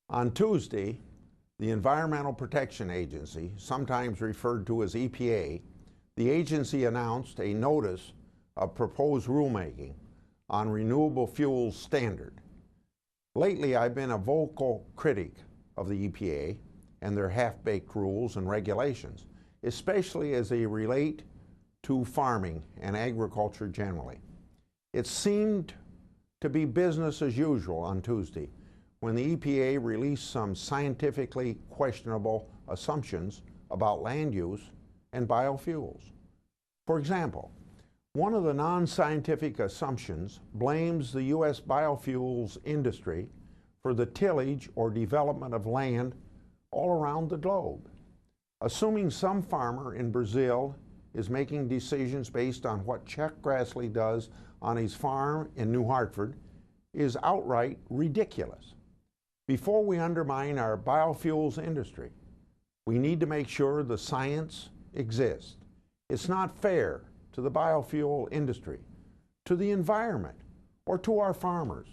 On Tuesday, the Environmental Protection Agency, sometimes referred to as EPA, the agency announced a notice of proposed rulemaking on renewable fuels standard. Lately, I've been a vocal critic of the EPA and their half-baked rules and regulations, especially as they relate to farming and agriculture generally. It seemed to be business as usual on Tuesday when the EPA released some scientifically questionable assumptions about land use and biofuels. For example, one of the non-scientific assumptions blames the U.S. biofuels industry for the tillage or development of land all around the globe. Assuming some farmer in Brazil is making decisions based on what Chuck Grassley does on his farm in New Hartford is outright ridiculous. Before we undermine our biofuels industry, we need to make sure the science exists. It's not fair to the biofuel industry, to the environment, or to our farmers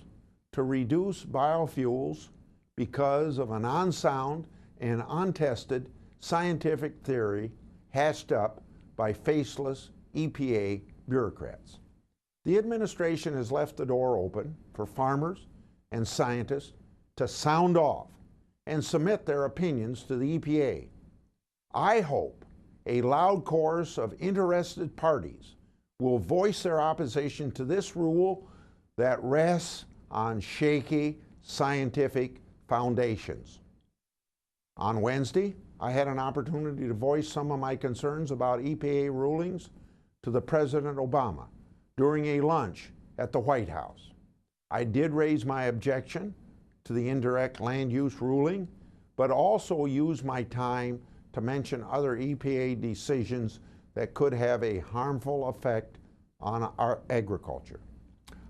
to reduce biofuels because of an unsound and untested scientific theory hashed up by faceless EPA bureaucrats. The administration has left the door open for farmers and scientists to sound off and submit their opinions to the EPA. I hope a loud chorus of interested parties will voice their opposition to this rule that rests on shaky scientific foundations. On Wednesday, I had an opportunity to voice some of my concerns about EPA rulings to the President Obama during a lunch at the White House. I did raise my objection to the indirect land use ruling, but also use my time to mention other EPA decisions that could have a harmful effect on our agriculture.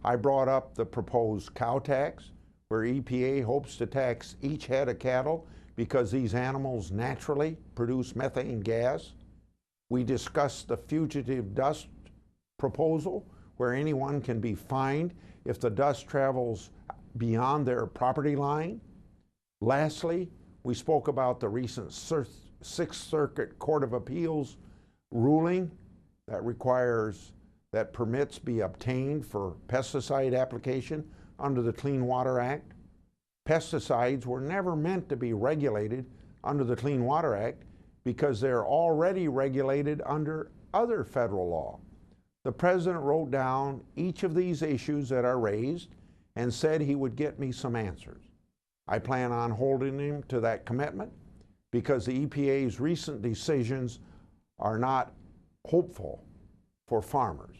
I brought up the proposed cow tax, where EPA hopes to tax each head of cattle because these animals naturally produce methane gas. We discussed the fugitive dust proposal, where anyone can be fined if the dust travels beyond their property line. Lastly, we spoke about the recent Sixth Circuit Court of Appeals ruling that permits be obtained for pesticide application under the Clean Water Act. Pesticides were never meant to be regulated under the Clean Water Act because they're already regulated under other federal law. The President wrote down each of these issues that are raised and said he would get me some answers. I plan on holding him to that commitment because the EPA's recent decisions are not hopeful for farmers.